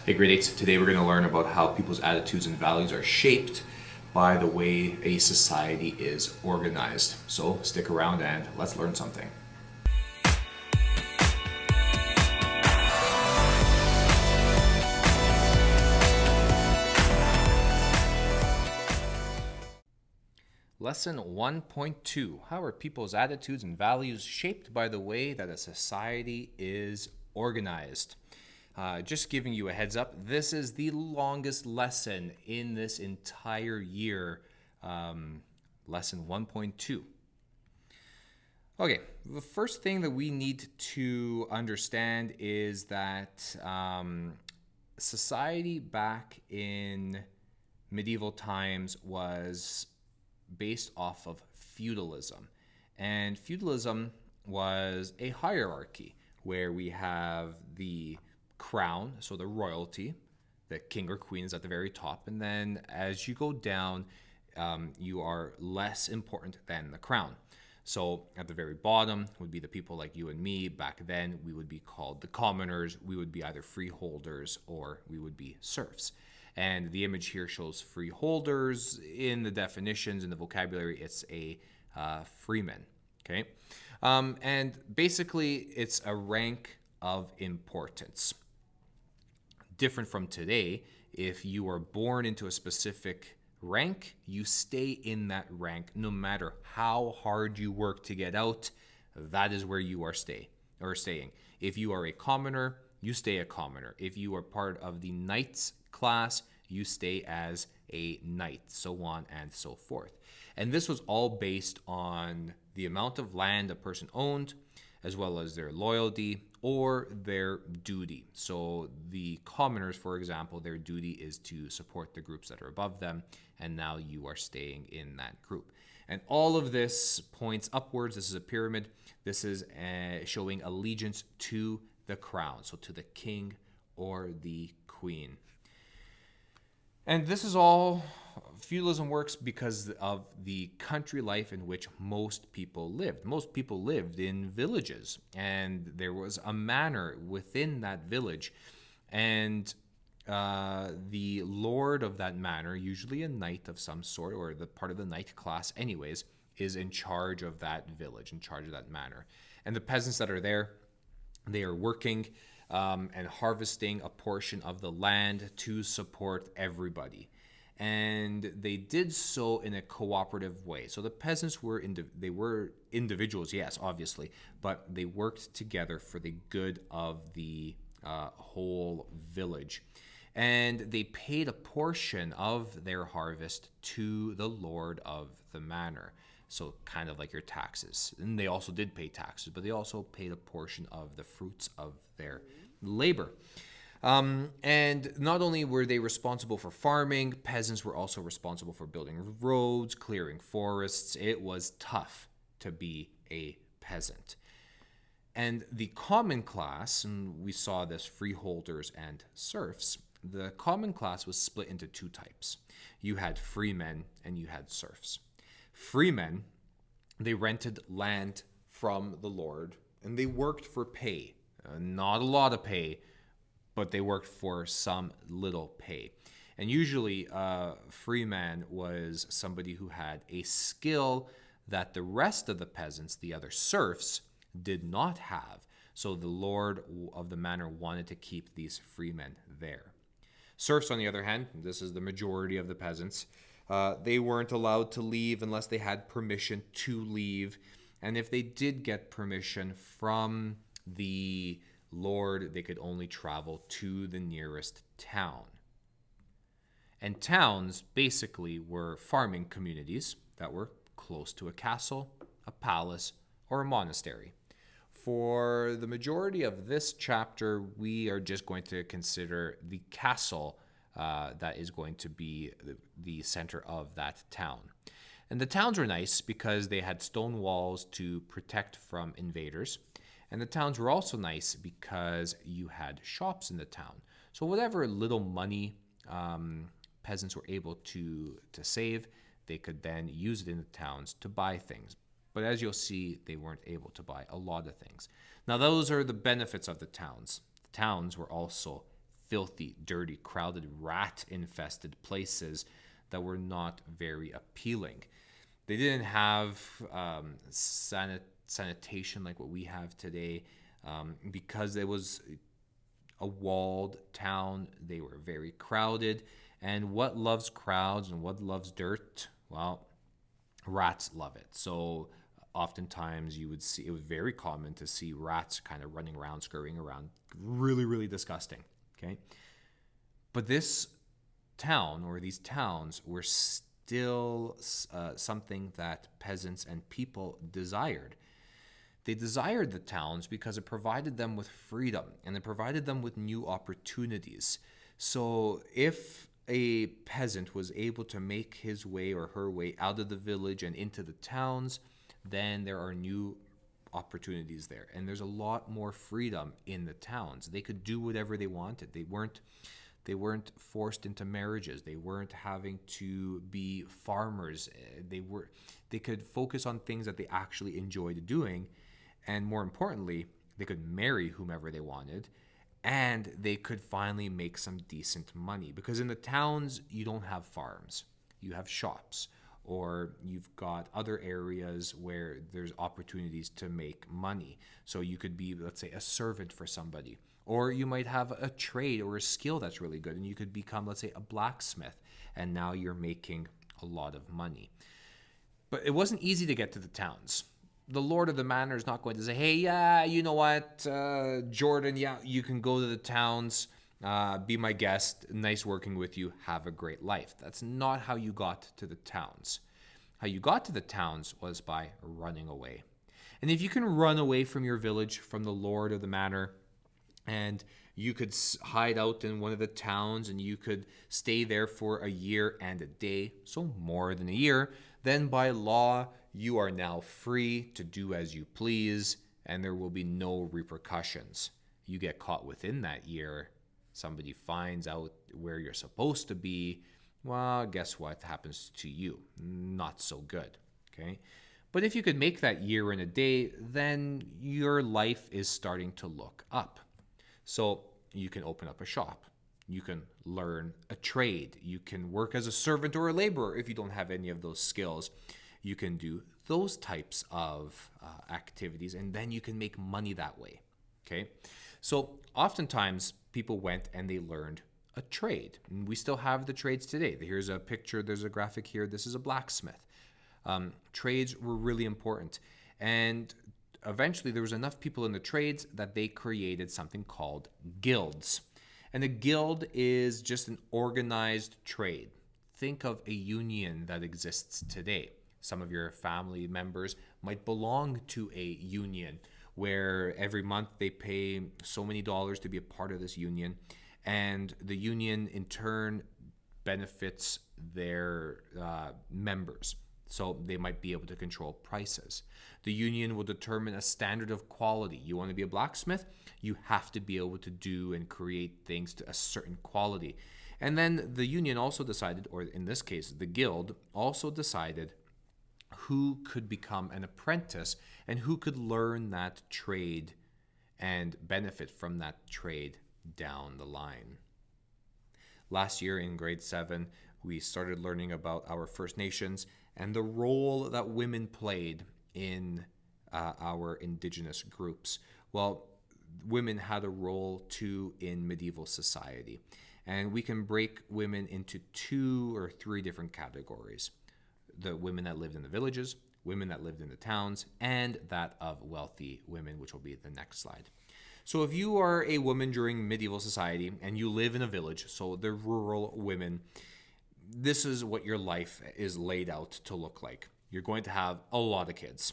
Hey grade 8, today we're going to learn about how people's attitudes and values are shaped by the way a society is organized. So stick around and let's learn something. Lesson 1.2. How are people's attitudes and values shaped by the way that a society is organized? Just giving you a heads up, this is the longest lesson in this entire year. Lesson 1.2. Okay, the first thing that we need to understand is that society back in medieval times was based off of feudalism. And feudalism was a hierarchy where we have the crown, so the royalty, the king or queen is at the very top. And then as you go down, you are less important than the crown. So at the very bottom would be the people like you and me. Back then, we would be called the commoners. We would be either freeholders or we would be serfs. And the image here shows freeholders. In the definitions, in the vocabulary, it's a freeman. Okay, and basically, it's a rank of importance. Different from today, if you are born into a specific rank, you stay in that rank no matter how hard you work to get out. That is where you are staying. If you are a commoner, you stay a commoner. If you are part of the knights class, you stay as a knight, so on and so forth. And this was all based on the amount of land a person owned, as well as their loyalty or their duty. So the commoners, for example, their duty is to support the groups that are above them, and now you are staying in that group. And all of this points upwards. This is a pyramid. This is showing allegiance to the crown, so to the king or the queen. And this is all, feudalism works because of the country life in which most people lived. Most people lived in villages, and there was a manor within that village. And the lord of that manor, usually a knight of some sort, or the part of the knight class anyways, is in charge of that village, in charge of that manor. And the peasants that are there, they are working and harvesting a portion of the land to support everybody. And they did so in a cooperative way. So the peasants were they were individuals, yes, obviously, but they worked together for the good of the whole village. And they paid a portion of their harvest to the lord of the manor. So kind of like your taxes. And they also did pay taxes, but they also paid a portion of the fruits of their labor. And not only were they responsible for farming, peasants were also responsible for building roads, clearing forests. It was tough to be a peasant. And the common class, and we saw this, freeholders and serfs, the common class was split into two types. You had freemen and you had serfs. Freemen, they rented land from the lord and they worked for pay. Not a lot of pay, but they worked for some little pay. And usually, a freeman was somebody who had a skill that the rest of the peasants, the other serfs, did not have. So the lord of the manor wanted to keep these freemen there. Serfs, on the other hand, this is the majority of the peasants, they weren't allowed to leave unless they had permission to leave. And if they did get permission from the lord, they could only travel to the nearest town. And towns basically were farming communities that were close to a castle, a palace, or a monastery. For the majority of this chapter, we are just going to consider the castle that is going to be the center of that town. And the towns were nice because they had stone walls to protect from invaders. And the towns were also nice because you had shops in the town. So whatever little money peasants were able to save, they could then use it in the towns to buy things. But as you'll see, they weren't able to buy a lot of things. Now, those are the benefits of the towns. The towns were also filthy, dirty, crowded, rat-infested places that were not very appealing. They didn't have sanitation like what we have today, because it was a walled town. They were very crowded. And what loves crowds and what loves dirt? Well, rats love it. So oftentimes you would see, it was very common to see rats kind of running around, scurrying around. Really, really disgusting. Okay. But this town, or these towns, were still something that peasants and people desired. They desired the towns because it provided them with freedom and it provided them with new opportunities. So if a peasant was able to make his way or her way out of the village and into the towns, then there are new opportunities there. And there's a lot more freedom in the towns. They could do whatever they wanted. They weren't forced into marriages. They weren't having to be farmers. They could focus on things that they actually enjoyed doing. And more importantly, they could marry whomever they wanted, and they could finally make some decent money. Because in the towns, you don't have farms. You have shops, or you've got other areas where there's opportunities to make money. So you could be, let's say, a servant for somebody. Or you might have a trade or a skill that's really good, and you could become, let's say, a blacksmith, and now you're making a lot of money. But it wasn't easy to get to the towns. The lord of the manor is not going to say, hey, yeah, you know what, Jordan, yeah, you can go to the towns, be my guest, nice working with you, have a great life. That's not how you got to the towns. How you got to the towns was by running away. And if you can run away from your village, from the lord of the manor, and you could hide out in one of the towns and you could stay there for a year and a day, so more than a year, then by law, you are now free to do as you please, and there will be no repercussions. You get caught within that year, somebody finds out where you're supposed to be, well, guess what happens to you? Not so good, okay? But if you could make that year and a day, then your life is starting to look up. So you can open up a shop. You can learn a trade. You can work as a servant or a laborer if you don't have any of those skills. You can do those types of activities, and then you can make money that way, okay? So oftentimes people went and they learned a trade. And we still have the trades today. Here's a picture. There's a graphic here. This is a blacksmith. Trades were really important. And eventually there was enough people in the trades that they created something called guilds. And a guild is just an organized trade. Think of a union that exists today. Some of your family members might belong to a union where every month they pay so many dollars to be a part of this union. And the union in turn benefits their members. So they might be able to control prices. The union will determine a standard of quality. You want to be a blacksmith? You have to be able to do and create things to a certain quality. And then the union also decided, or in this case, the guild also decided who could become an apprentice and who could learn that trade and benefit from that trade down the line. Last year in grade 7, we started learning about our First Nations and the role that women played in our indigenous groups. Well, women had a role too in medieval society. And we can break women into 2 or 3 different categories. The women that lived in the villages, women that lived in the towns, and that of wealthy women, which will be the next slide. So if you are a woman during medieval society and you live in a village, so the rural women, this is what your life is laid out to look like. You're going to have a lot of kids.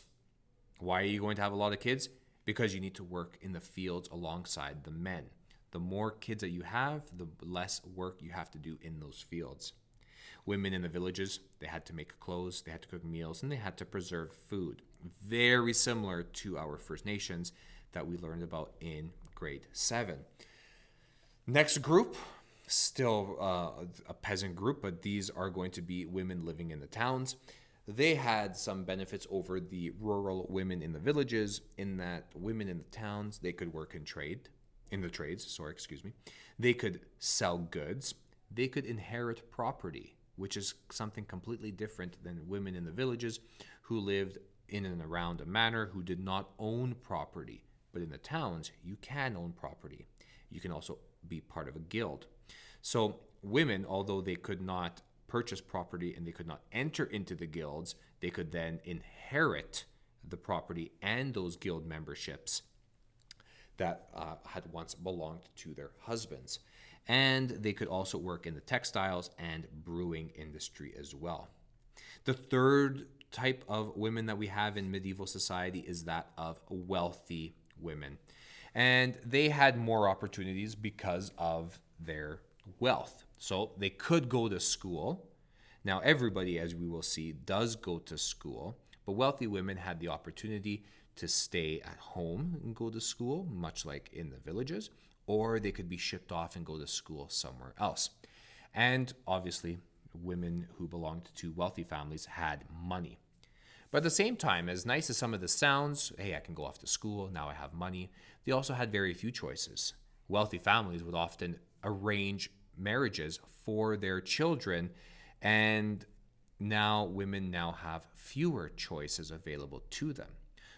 Why are you going to have a lot of kids? Because you need to work in the fields alongside the men. The more kids that you have, the less work you have to do in those fields. Women in the villages, they had to make clothes, they had to cook meals, and they had to preserve food. Very similar to our First Nations that we learned about in grade 7. Next group, still a peasant group, but these are going to be women living in the towns. They had some benefits over the rural women in the villages in that women in the towns, they could work in trade. in the trades, sorry, excuse me. They could sell goods. They could inherit property, which is something completely different than women in the villages who lived in and around a manor who did not own property. But in the towns, you can own property. You can also be part of a guild. So women, although they could not purchase property and they could not enter into the guilds, they could then inherit the property and those guild memberships that had once belonged to their husbands. And they could also work in the textiles and brewing industry as well. The third type of women that we have in medieval society is that of wealthy women. And they had more opportunities because of their wealth. So they could go to school. Now, everybody, as we will see, does go to school, but wealthy women had the opportunity to stay at home and go to school, much like in the villages, or they could be shipped off and go to school somewhere else. And obviously, women who belonged to wealthy families had money. But at the same time, as nice as some of this sounds, hey, I can go off to school, now I have money, they also had very few choices. Wealthy families would often arrange marriages for their children, and now women now have fewer choices available to them.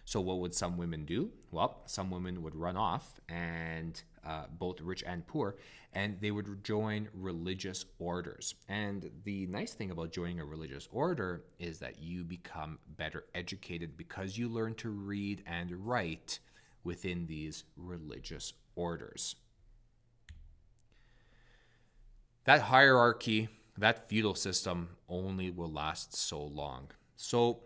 So what would some women do? Well, some women would run off, and both rich and poor, and they would join religious orders. And the nice thing about joining a religious order is that you become better educated because you learn to read and write within these religious orders. That hierarchy, that feudal system only will last so long. So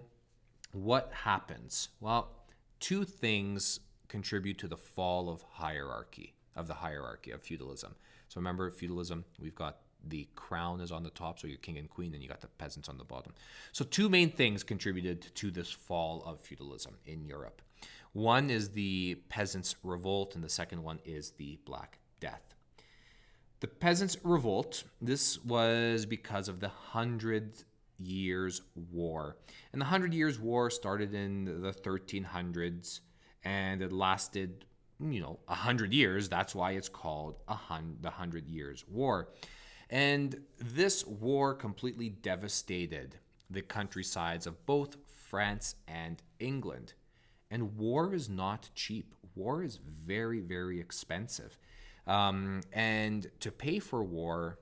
what happens? Well, two things contribute to the fall of the hierarchy of feudalism. So remember, feudalism, we've got the crown is on the top, so you're king and queen, and you got the peasants on the bottom. So two main things contributed to this fall of feudalism in Europe. One is the Peasants' revolt, and the second one is the Black Death. The Peasants' revolt, this was because of the 100 Years' War. And the 100 Years' War started in the 1300s, and it lasted, 100 years. That's why it's called the 100 Years' War. And this war completely devastated the countrysides of both France and England. And war is not cheap. War is very, very expensive. And to pay for war,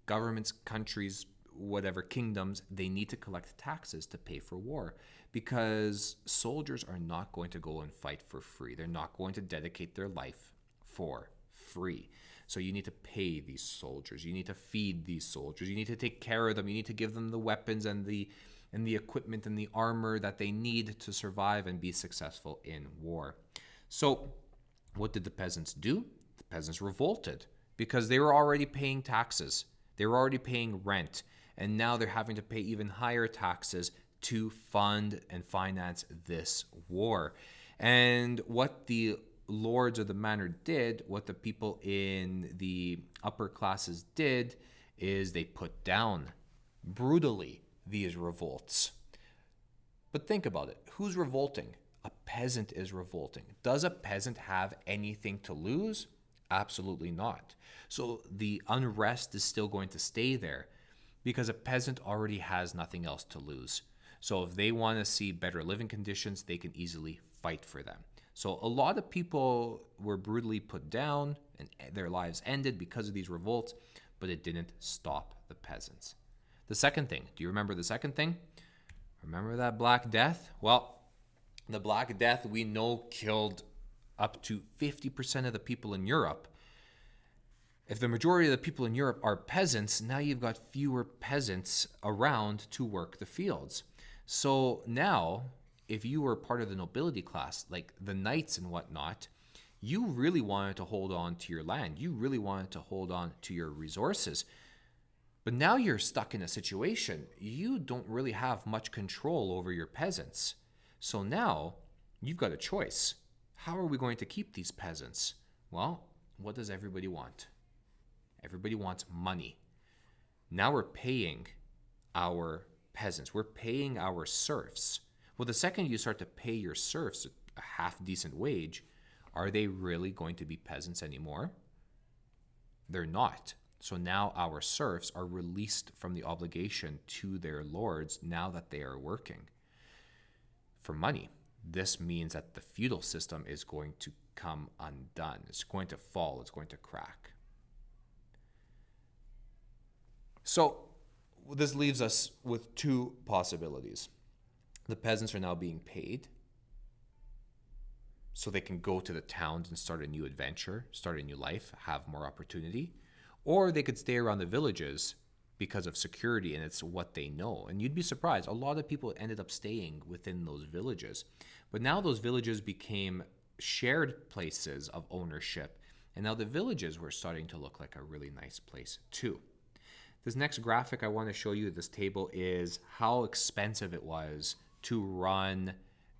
governments, countries, whatever kingdoms, they need to collect taxes to pay for war, because soldiers are not going to go and fight for free. They're not going to dedicate their life for free. So you need to pay these soldiers. You need to feed these soldiers. You need to take care of them. You need to give them the weapons and the equipment and the armor that they need to survive and be successful in war. So what did the peasants do? The peasants revolted because they were already paying taxes. They were already paying rent. And now they're having to pay even higher taxes to fund and finance this war. And what the lords of the manor did, what the people in the upper classes did, is they put down brutally these revolts. But think about it. Who's revolting? A peasant is revolting. Does a peasant have anything to lose? Absolutely not. So the unrest is still going to stay there because a peasant already has nothing else to lose. So if they want to see better living conditions, they can easily fight for them. So a lot of people were brutally put down and their lives ended because of these revolts, but it didn't stop the peasants. The second thing, do you remember the second thing? Remember that Black Death? Well, the Black Death we know killed up to 50% of the people in Europe. If the majority of the people in Europe are peasants, now you've got fewer peasants around to work the fields. So now, if you were part of the nobility class, like the knights and whatnot, you really wanted to hold on to your land. You really wanted to hold on to your resources. But now you're stuck in a situation. You don't really have much control over your peasants. So now you've got a choice. How are we going to keep these peasants? Well, what does everybody want? Everybody wants money. Now we're paying our peasants. We're paying our serfs. Well, the second you start to pay your serfs a half-decent wage, Are they really going to be peasants anymore? They're not. So now our serfs are released from the obligation to their lords now that they are working for money. This means that the feudal system is going to come undone. It's going to fall. It's going to crack. So this leaves us with two possibilities. The peasants are now being paid so they can go to the towns and start a new adventure, start a new life, have more opportunity. Or they could stay around the villages because of security and it's what they know. And you'd be surprised, a lot of people ended up staying within those villages. But now those villages became shared places of ownership. And now the villages were starting to look like a really nice place too. This next graphic I want to show you, this table, is how expensive it was to run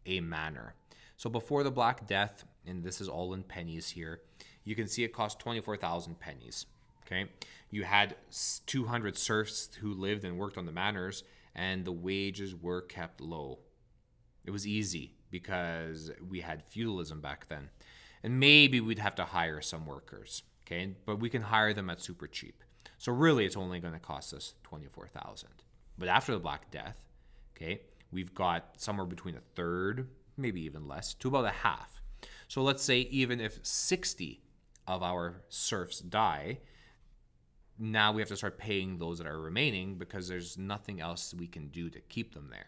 a manor. So before the Black Death, and this is all in pennies here, you can see it cost 24,000 pennies. Okay, you had 200 serfs who lived and worked on the manors, and the wages were kept low. It was easy because we had feudalism back then. And maybe we'd have to hire some workers, okay? But we can hire them at super cheap. So really, it's only going to cost us 24,000. But after the Black Death, okay, we've got somewhere between a third, maybe even less, to about a half. So let's say even if 60 of our serfs die, now we have to start paying those that are remaining because there's nothing else we can do to keep them there.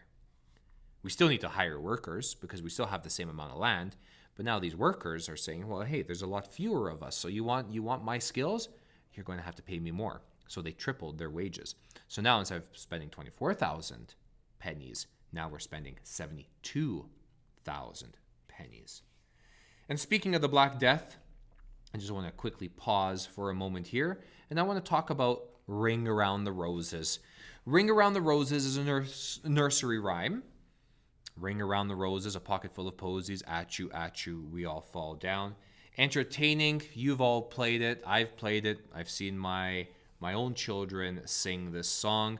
We still need to hire workers because we still have the same amount of land. But now these workers are saying, well, hey, there's a lot fewer of us. So you want my skills? You're going to have to pay me more. So they tripled their wages. So now instead of spending 24,000 pennies, now we're spending 72,000 pennies. And speaking of the Black Death, I just want to quickly pause for a moment here. And I want to talk about Ring Around the Roses. Ring Around the Roses is a nursery rhyme. Ring around the roses, a pocket full of posies, at you, we all fall down. Entertaining, you've all played it, I've played it, I've seen my own children sing this song.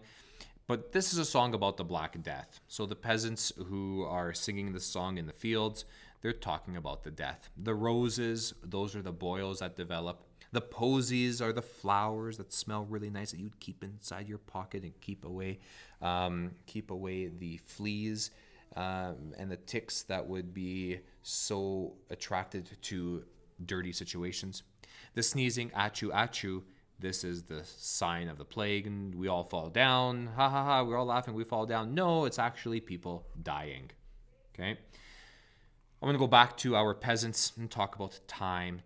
But this is a song about the Black Death. So the peasants who are singing this song in the fields, they're talking about the death. The roses, those are the boils that develop. The posies are the flowers that smell really nice that you'd keep inside your pocket and keep away the fleas. And the ticks that would be so attracted to dirty situations. The sneezing, achoo, this is the sign of the plague, and we all fall down. Ha ha ha, we're all laughing, we fall down. No, it's actually people dying. Okay? I'm going to go back to our peasants and talk about time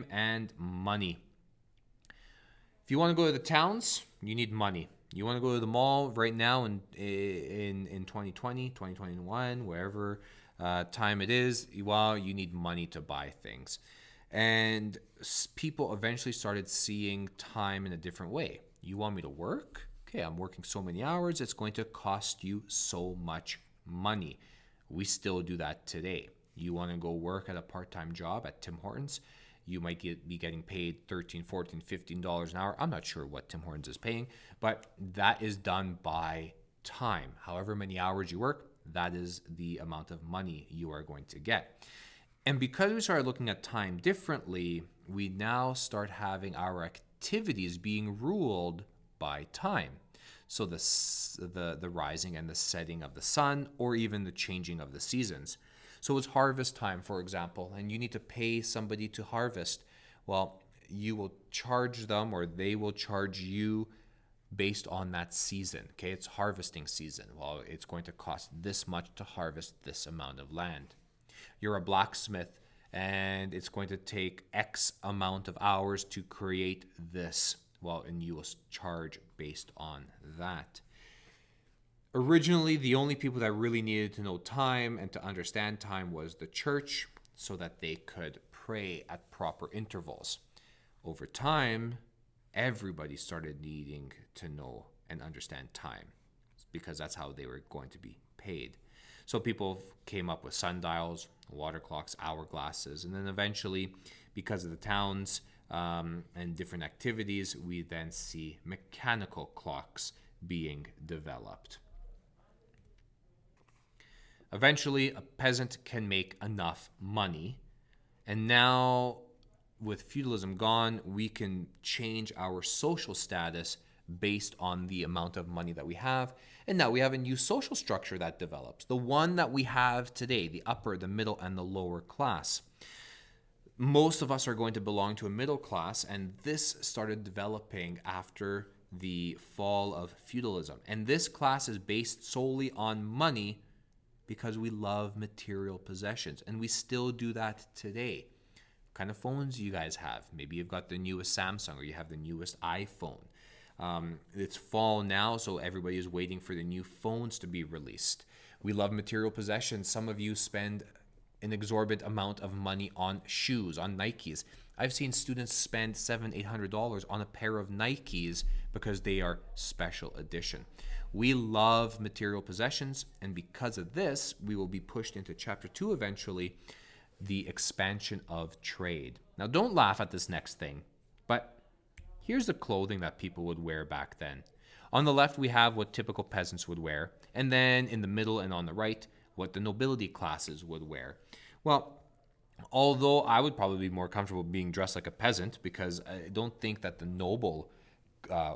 and money. If you want to go to the towns, you need money. You want to go to the mall right now in 2020, 2021, wherever time it is, well, you need money to buy things. And people eventually started seeing time in a different way. You want me to work? Okay, I'm working so many hours. It's going to cost you so much money. We still do that today. You want to go work at a part-time job at Tim Hortons? You might be getting paid $13, $14, $15 an hour. I'm not sure what Tim Hortons is paying, but that is done by time. However many hours you work, that is the amount of money you are going to get. And because we started looking at time differently, we now start having our activities being ruled by time. So the rising and the setting of the sun, or even the changing of the seasons. So it's harvest time, for example, and you need to pay somebody to harvest. Well, you will charge them or they will charge you based on that season. Okay, it's harvesting season. Well, it's going to cost this much to harvest this amount of land. You're a blacksmith and it's going to take X amount of hours to create this. Well, and you will charge based on that. Originally, the only people that really needed to know time and to understand time was the church so that they could pray at proper intervals. Over time, everybody started needing to know and understand time because that's how they were going to be paid. So people came up with sundials, water clocks, hourglasses, and then eventually, because of the towns and different activities, we then see mechanical clocks being developed. Eventually, a peasant can make enough money, And now, with feudalism gone, we can change our social status based on the amount of money that we have. And now we have a new social structure that develops, the one that we have today, the upper, the middle, and the lower class. Most of us are going to belong to a middle class, and this started developing after the fall of feudalism. And this class is based solely on money because we love material possessions, and we still do that today. What kind of phones you guys have? Maybe you've got the newest Samsung or you have the newest iPhone. It's fall now, so everybody is waiting for the new phones to be released. We love material possessions. Some of you spend an exorbitant amount of money on shoes, on Nikes. I've seen students spend $700-800 on a pair of Nikes because they are special edition. We love material possessions, and because of this, we will be pushed into chapter 2 eventually, the expansion of trade. Now, don't laugh at this next thing, but here's the clothing that people would wear back then. On the left, we have what typical peasants would wear, and then in the middle and on the right, what the nobility classes would wear. Well, although I would probably be more comfortable being dressed like a peasant because I don't think that the noble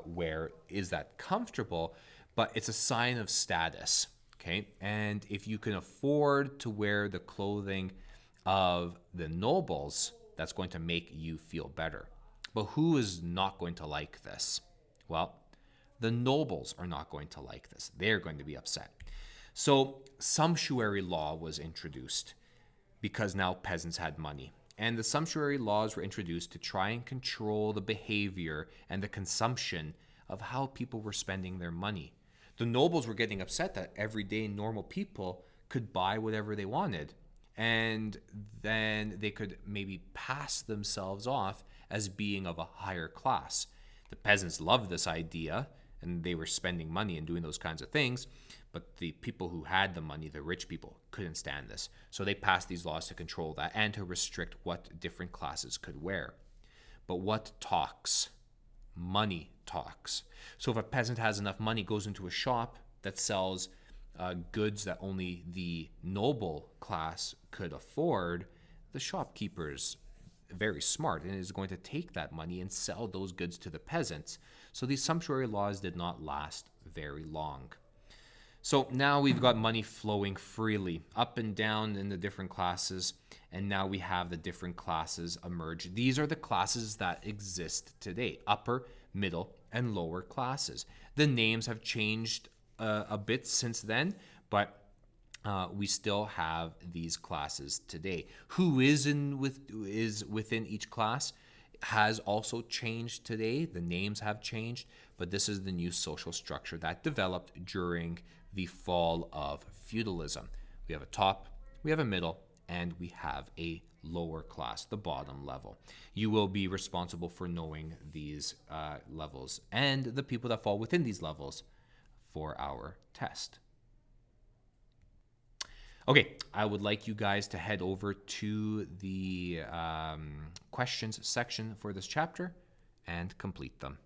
wear is that comfortable, but it's a sign of status, okay? And if you can afford to wear the clothing of the nobles, that's going to make you feel better. But who is not going to like this? Well, the nobles are not going to like this. They're going to be upset. So sumptuary law was introduced because now peasants had money. And the sumptuary laws were introduced to try and control the behavior and the consumption of how people were spending their money. The nobles were getting upset that everyday normal people could buy whatever they wanted. And then they could maybe pass themselves off as being of a higher class. The peasants loved this idea, and they were spending money and doing those kinds of things. But the people who had the money, the rich people, couldn't stand this. So they passed these laws to control that and to restrict what different classes could wear. But what talks? Money talks. So if a peasant has enough money, goes into a shop that sells goods that only the noble class could afford, the shopkeeper's very smart and is going to take that money and sell those goods to the peasants. So these sumptuary laws did not last very long. So now we've got money flowing freely up and down in the different classes, and now we have the different classes emerge. These are the classes that exist today: upper, middle, and lower classes. The names have changed a bit since then, but we still have these classes today. Who is within each class has also changed today. The names have changed, but this is the new social structure that developed during the fall of feudalism. We have a top, we have a middle, and we have a lower class, the bottom level. You will be responsible for knowing these levels and the people that fall within these levels for our test. Okay, I would like you guys to head over to the questions section for this chapter and complete them.